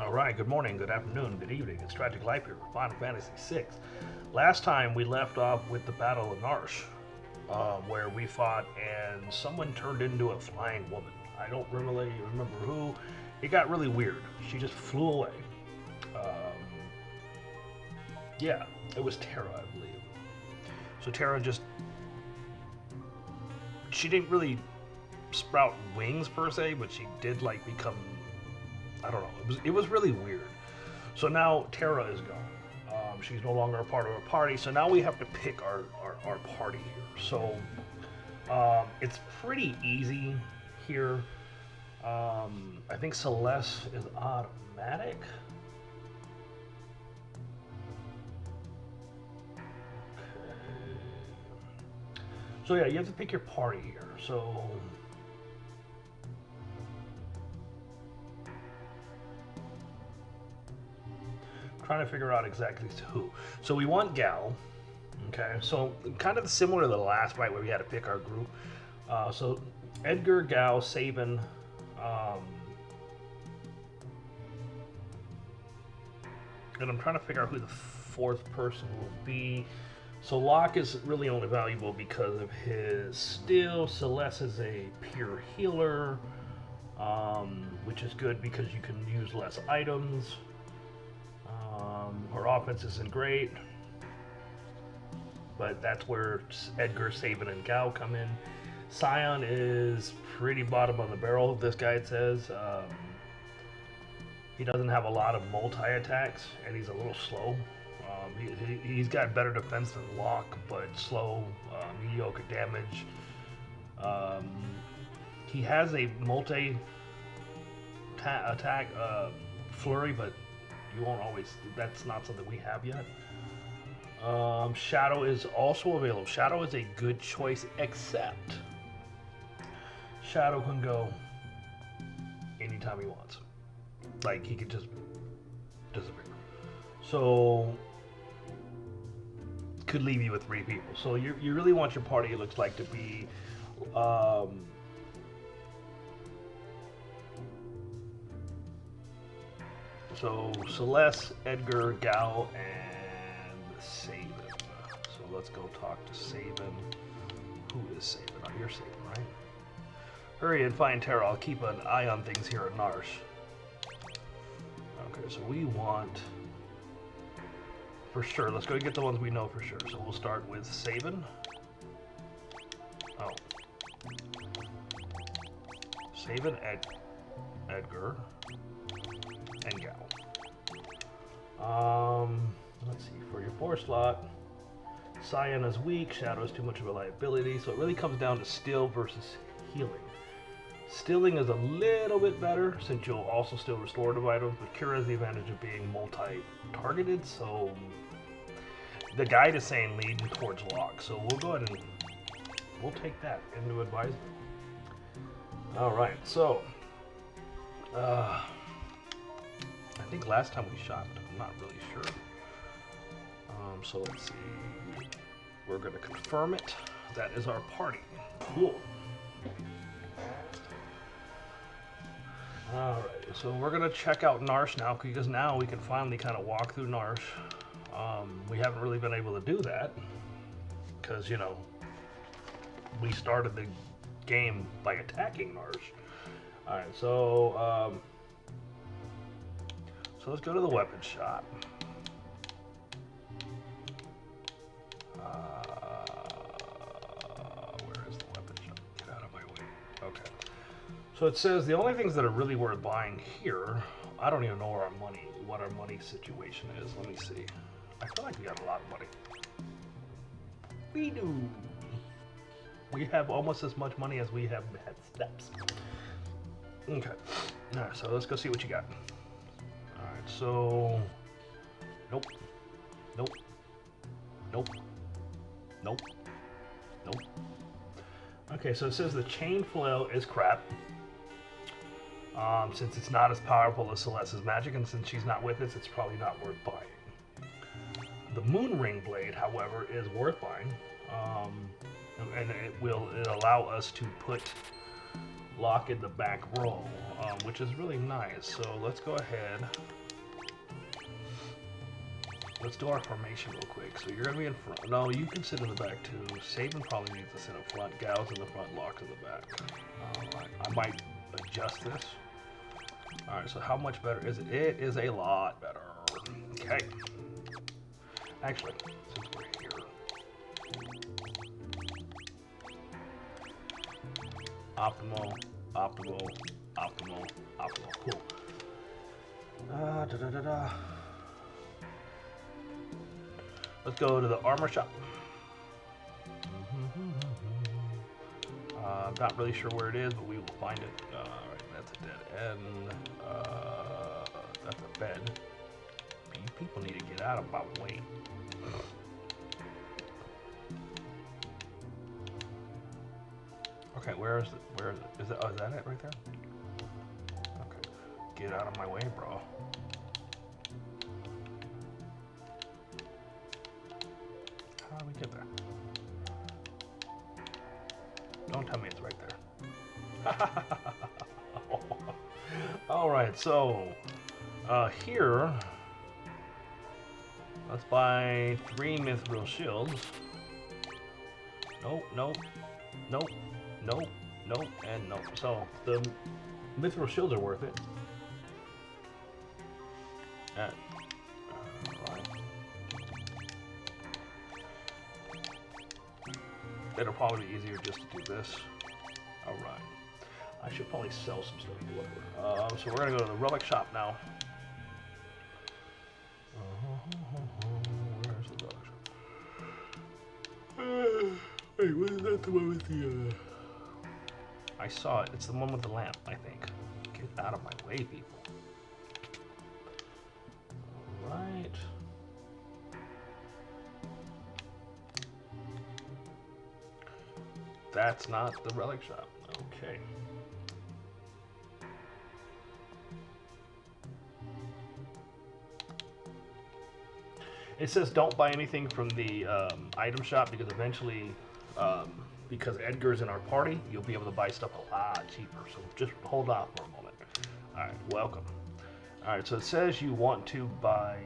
All right, good morning, good afternoon, good evening. It's Tragic Life here, Final Fantasy VI. Last time we left off with the Battle of Narshe, where we fought and someone turned into a flying woman. I don't really remember who. It got really weird. She just flew away. Yeah, it was Terra, I believe. So Terra just... She didn't really sprout wings per se, but she did like become... I don't know. It was really weird. So now Terra is gone. She's no longer a part of our party. So now we have to pick our party here. So it's pretty easy here. I think Celeste is automatic. Okay. So yeah, you have to pick your party here. So trying to figure out exactly who. So we want Gal. Okay, so kind of similar to the last fight where we had to pick our group. So Edgar, Gal, Sabin, and I'm trying to figure out who the fourth person will be. So Locke is really only valuable because of his steel. Celeste is a pure healer, which is good because you can use less items. Her offense isn't great, but that's where Edgar, Sabin, and Gal come in. Scion is pretty bottom of the barrel, this guy says. He doesn't have a lot of multi-attacks, and he's a little slow. He's got better defense than Locke, but slow, mediocre damage. He has a multi-attack flurry, but you won't always, that's not something we have yet. Shadow is also available. Shadow is a good choice, except Shadow can go anytime he wants. Like, he could just disappear. So, could leave you with 3 people. So you really want your party, it looks like, to be so Celeste, Edgar, Gal, and Sabin. So let's go talk to Sabin. Who is Sabin? Oh, you're Sabin, right? Hurry and find Terra. I'll keep an eye on things here at Narshe. Okay, so we want... For sure, let's go get the ones we know for sure. So we'll start with Sabin. Oh. Sabin, Edgar, and Gal. Let's see, for your 4 slot, Scion is weak, Shadow is too much of a liability, so it really comes down to Still versus Healing. Stilling is a little bit better since you'll also still restorative items, but Cure has the advantage of being multi-targeted, so the guide is saying lead towards Locke, so we'll go ahead and we'll take that into advisement. Alright, so I think last time we shot, I'm not really sure. So let's see. We're going to confirm it. That is our party. Cool. Alright, so we're going to check out Narshe now, because now we can finally kind of walk through Narshe. We haven't really been able to do that, because, you know, we started the game by attacking Narshe. Alright, so let's go to the weapon shop. Where is the weapon shop? Get out of my way. Okay. So it says the only things that are really worth buying here, I don't even know where what our money situation is. Let me see. I feel like we got a lot of money. We do. We have almost as much money as we have had steps. Okay. Alright, so let's go see what you got. Alright, so... Nope. Nope. Nope. Nope. Nope. Okay, so it says the chain flail is crap. Since it's not as powerful as Celeste's magic, and since she's not with us, it's probably not worth buying. The moon ring blade, however, is worth buying. And it'll allow us to put lock in the back row, which is really nice. So let's go ahead. Let's do our formation real quick. So you're going to be in front. No, you can sit in the back too. Sabin probably needs to sit up front. Gal's in the front, Lock's in the back. Alright, I might adjust this. Alright, so how much better is it? It is a lot better. Okay. Actually, since we're here. Optimal, optimal, optimal, optimal. Cool. Let's go to the armor shop. I'm not really sure where it is, but we will find it. Alright, that's a dead end. That's a bed. People need to get out of my way. Okay, where is it? Is that it right there? Okay. Get out of my way, bro. How do we get there? Don't tell me it's right there. Alright, so here let's buy 3 mithril shields. Nope, nope, nope, nope, nope, and nope. So the mithril shields are worth it. Right. It'll probably be easier just to do this. Alright. I should probably sell some stuff. So we're gonna go to the relic shop now. Where's the relic shop? Wait, wasn't that the one with the I saw it. It's the one with the lamp, I think. Get out of my way, people. Alright. That's not the relic shop. Okay. It says don't buy anything from the item shop because eventually, because Edgar's in our party, you'll be able to buy stuff a lot cheaper. So just hold off for a moment. All right, welcome. All right, so it says you want to buy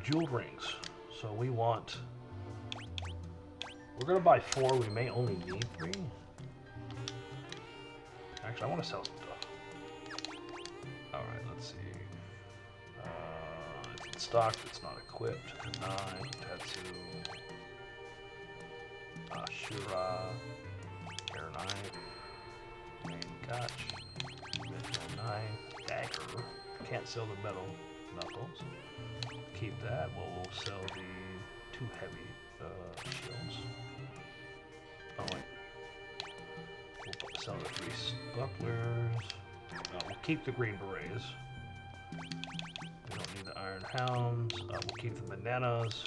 jewel rings. So we want. We're gonna buy 4. We may only need 3. Actually, I want to sell some stuff. All right, let's see. It's in stock. It's not equipped. 9 Tetsu. Ashura. Air 9. Main Gotch. Metal 9. Dagger. Can't sell the metal knuckles. Keep that. Well, we'll sell the 2 heavy shields. Oh wait. We'll sell the 3 bucklers. We'll keep the green berets. We don't need the iron hounds. We'll keep the bananas.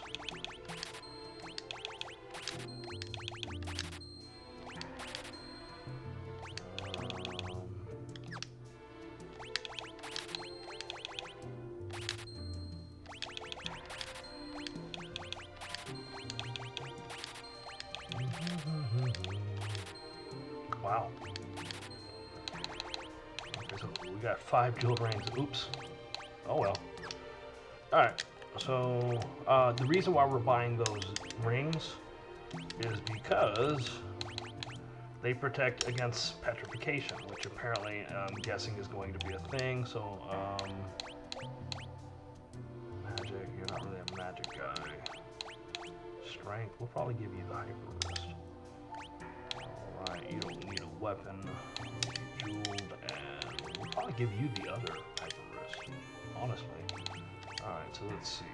Wow. Okay, so we got 5 jewel rings. Oops. Oh well. Alright, so the reason why we're buying those rings is because they protect against petrification, which apparently I'm guessing is going to be a thing. So, magic, you're not really a magic guy. Strength, we'll probably give you the hyper wrist. Alright, you don't need a weapon. Jeweled, and we'll probably give you the other hyper wrist, honestly. Alright, so let's see.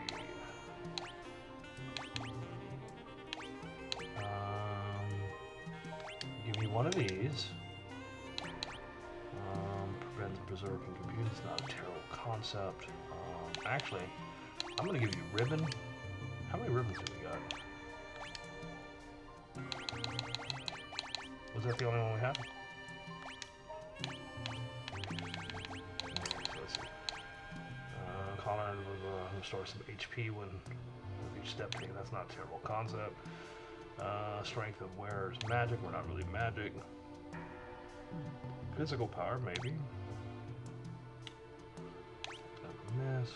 Give you one of these. Prevent the berserk and confuse. It's not a terrible concept. Actually, I'm going to give you ribbon. How many ribbons have we got? Was that the only one we had? Let's see. Connor will restore some HP when with each step taken. That's not a terrible concept. Strength of wearer's magic. We're not really magic. Physical power, maybe. Miss.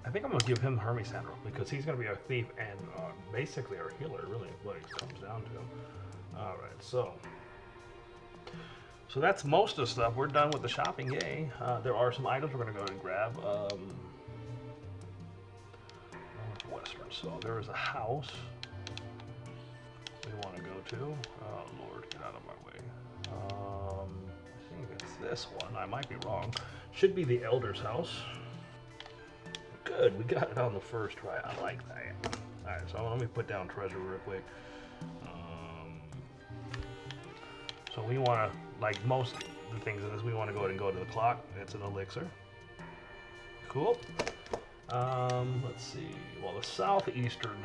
I think I'm gonna give him Hermes Sandal because he's gonna be our thief and basically our healer. Really, what it comes down to. All right, so that's most of the stuff. We're done with the shopping. Yay! There are some items we're gonna go and grab. Northwestern. So there is a house we want to go to. Oh Lord, get out of my way. I think it's this one. I might be wrong. Should be the Elder's house. Good, we got it on the first try. I like that. All right, so let me put down treasure real quick. So we want to, like most of the things in this, we want to go ahead and go to the clock. It's an elixir. Cool. Let's see. Well, the southeastern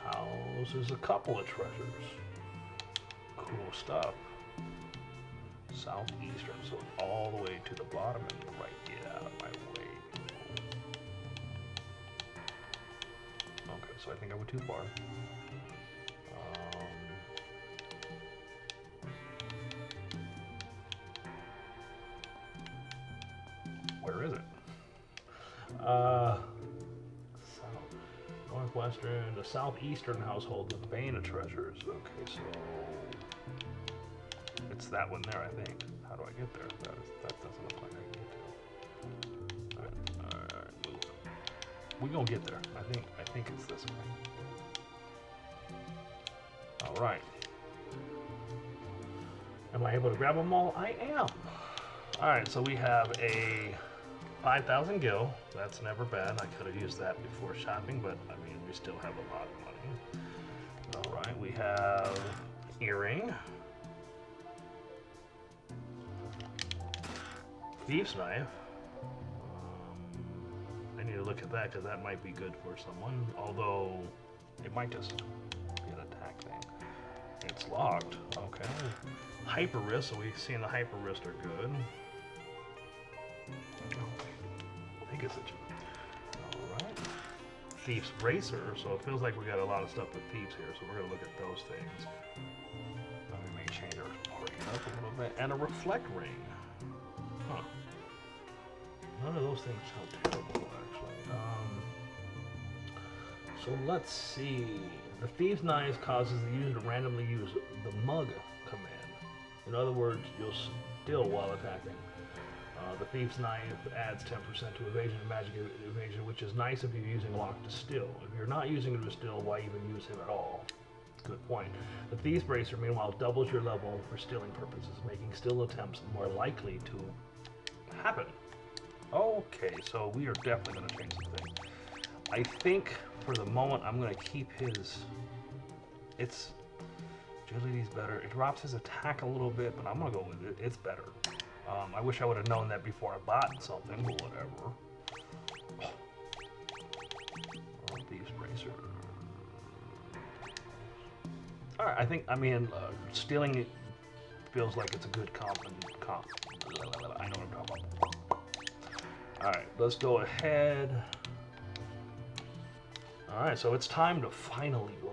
house is a couple of treasures. Cool stuff. Southeastern, so all the way to the bottom and the right. Get out of my way. Okay, so I think I went too far. Where is it? Northwestern, the southeastern household with vein of treasures. Okay, so it's that one there, I think. How do I get there? That doesn't look like I can get to. Alright, move. We gonna get there. I think it's this way. Alright. Am I able to grab them all? I am. Alright, so we have a 5,000 gil. That's never bad. I could have used that before shopping, but I mean, we still have a lot of money. All right, we have earring, thieves knife. I need to look at that because that might be good for someone. Although it might just be an attack thing. It's locked. Okay. Hyper wrist. So we've seen the hyper wrist are good. I think it's a alright. Thief's bracer, so it feels like we got a lot of stuff with thieves here, so we're gonna look at those things. We may change our party up a little bit. And a reflect ring. Huh. None of those things sound terrible actually. So let's see. The Thieves' Knife causes the user to randomly use the mug command. In other words, you'll still while attacking. The Thief's Knife adds 10% to evasion and magic evasion, which is nice if you're using Lock to Still. If you're not using it to Still, why even use him at all? Good point. The Thief's Bracer, meanwhile, doubles your level for stilling purposes, making still attempts more likely to happen. Okay, so we are definitely going to change something. I think for the moment I'm going to keep his... Agility's better. It drops his attack a little bit, but I'm going to go with it. It's better. I wish I would have known that before I bought something, but whatever. Oh, Thieves Bracer. Alright, stealing it feels like it's a good comp. I know what I'm talking about. Alright, let's go ahead. Alright, so it's time to finally leave.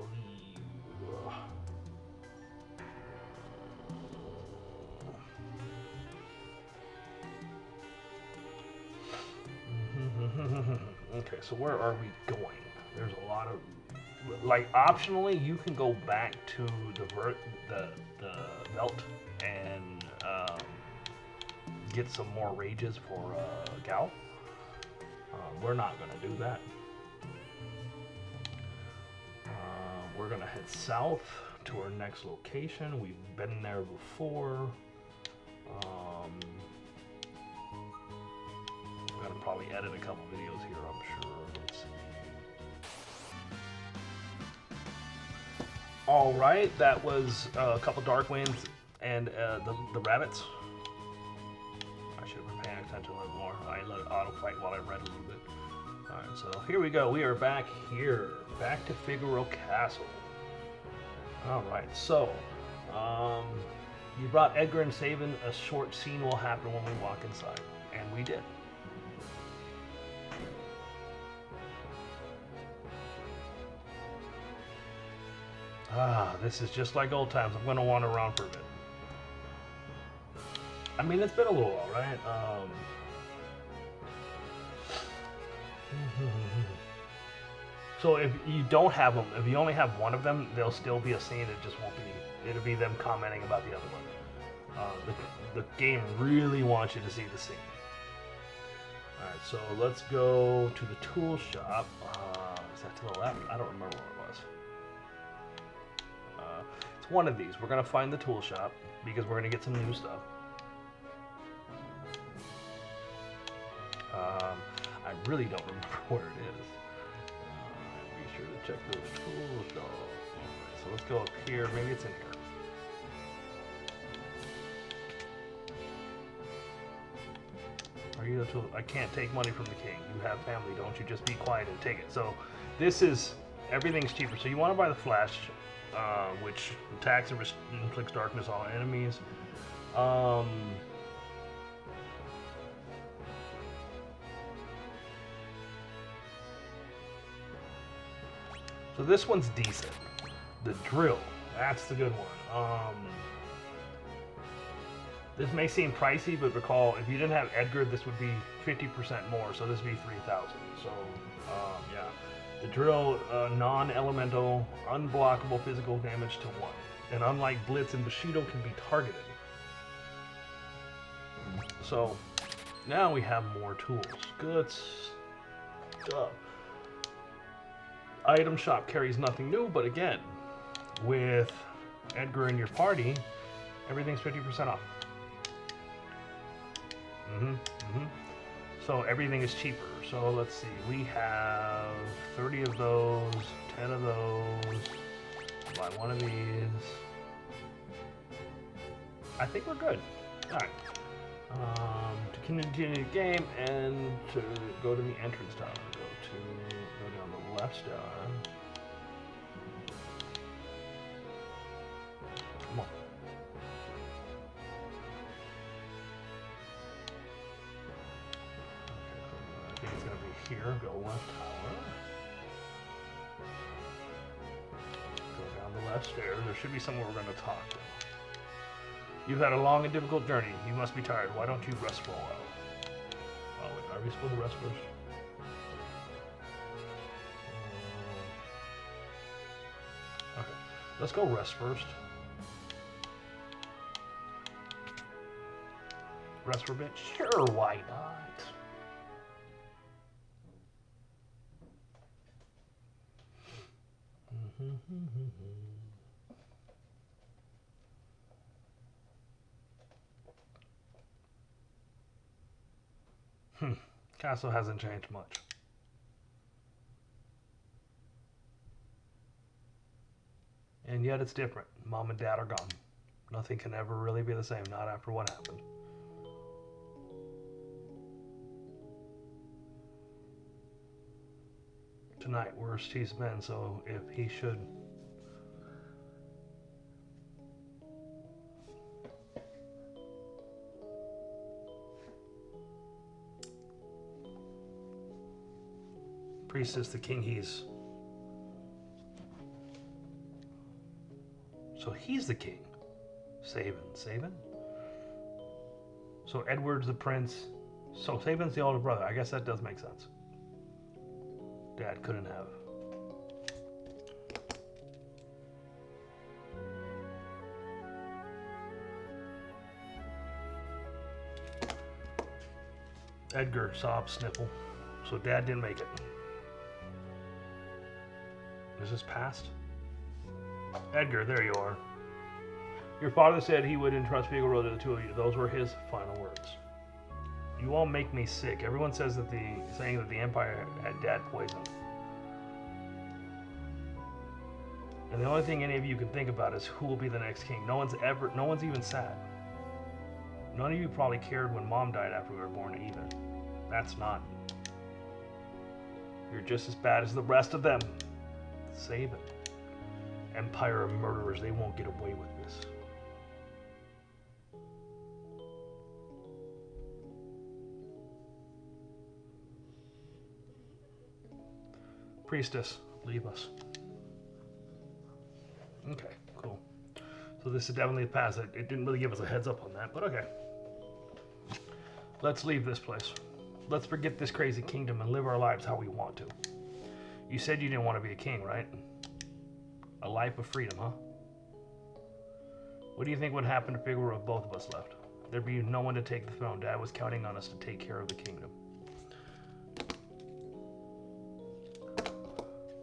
Okay, so where are we going? There's a lot of, like, optionally, you can go back to the Velt and get some more rages for Gal. We're not going to do that. We're going to head south to our next location. We've been there before. I'm going to probably edit a couple videos here, I'm sure. Let's see. All right, that was a couple Dark Winds and the rabbits. I should have been paying attention a little more. I let it auto fight while I read a little bit. All right, so here we go. We are back here, back to Figaro Castle. All right, so you brought Edgar and Sabin. A short scene will happen when we walk inside, and we did. Ah, this is just like old times. I'm going to wander around for a bit. I mean, it's been a little while, right? So if you don't have them, if you only have one of them, there'll still be a scene. It just won't be. It'll be them commenting about the other one. The game really wants you to see the scene. All right, so let's go to the tool shop. Is that to the left? I don't remember where it was. It's one of these. We're gonna find the tool shop because we're gonna get some new stuff. I really don't remember where it is. Be sure to check those tool shops. Right, so let's go up here. Maybe it's in here. Are you a tool? I can't take money from the king. You have family, don't you? Just be quiet and take it. So this is, everything's cheaper. So you want to buy the flash, which attacks and inflicts darkness on all enemies. So this one's decent. The drill, that's the good one. This may seem pricey, but recall, if you didn't have Edgar, this would be 50% more, so this would be 3,000. So, yeah. The drill, non-elemental, unblockable physical damage to 1. And unlike Blitz and Bushido, can be targeted. So, now we have more tools. Good stuff. Item shop carries nothing new, but again, with Edgar in your party, everything's 50% off. So everything is cheaper. So let's see, we have 30 of those, 10 of those, buy one of these. I think we're good. All right. To continue the game and to go to the entrance tower, go down the left star. Come on. I think it's going to be here. Go left tower. Go down the left stairs. There should be somewhere we're going to talk to. You've had a long and difficult journey. You must be tired. Why don't you rest for a while? Oh, wait. Are we supposed to rest first? Okay. Let's go rest first. Rest for a bit? Sure, why not? Castle hasn't changed much. And yet it's different. Mom and Dad are gone. Nothing can ever really be the same, not after what happened. Tonight, worst he's been, so if he should... Priestess, the king, he's... So he's the king. Sabin? So Edward's the prince. So Sabin's the older brother. I guess that does make sense. Dad couldn't have. Edgar, sob, sniffle. So Dad didn't make it. Is this past? Edgar, there you are. Your father said he would entrust Figaro to the two of you. Those were his final words. You all make me sick. Everyone says that saying that the Empire had Dad poisoned. And the only thing any of you can think about is who will be the next king. No one's even sad. None of you probably cared when Mom died after we were born either. That's not. You're just as bad as the rest of them. Sabin. Empire of murderers, they won't get away with this. Priestess, leave us. So this is definitely a pass. It didn't really give us a heads up on that, but okay. Let's leave this place. Let's forget this crazy kingdom and live our lives how we want to. You said you didn't want to be a king, right? A life of freedom, huh? What do you think would happen to Figaro if both of us left? There'd be no one to take the throne. Dad was counting on us to take care of the kingdom.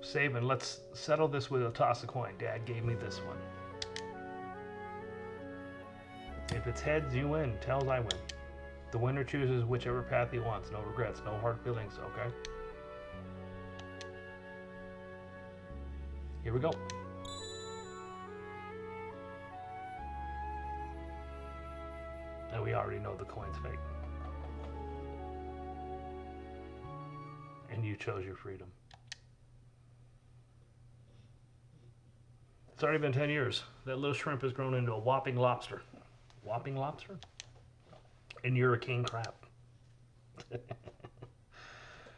Sabin, let's settle this with a toss a coin. Dad gave me this one. If it's heads, you win. Tails, I win. The winner chooses whichever path he wants. No regrets, no hard feelings, okay? Here we go. And we already know the coin's fake. And you chose your freedom. It's already been 10 years. That little shrimp has grown into a whopping lobster. Whopping lobster? And you're a king crab.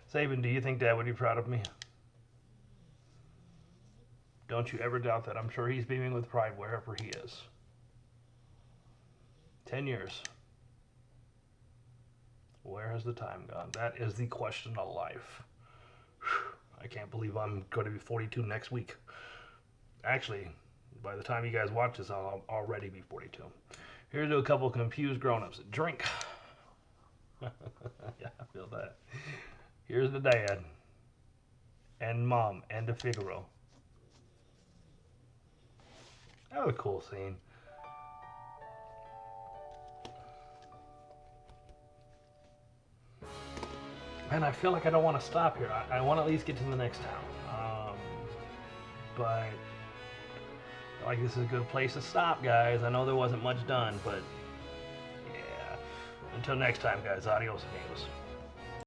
Sabin, do you think Dad would be proud of me? Don't you ever doubt that. I'm sure he's beaming with pride wherever he is. 10 years. Where has the time gone? That is the question of life. I can't believe I'm going to be 42 next week. Actually, by the time you guys watch this, I'll already be 42. Here's to a couple confused grown-ups. Drink. Yeah, I feel that. Here's the dad. And mom. And the Figaro. That was a cool scene. Man, I feel like I don't want to stop here. I want to at least get to the next town. But like this is a good place to stop, guys. I know there wasn't much done, but yeah. Until next time, guys. Adios, amigos.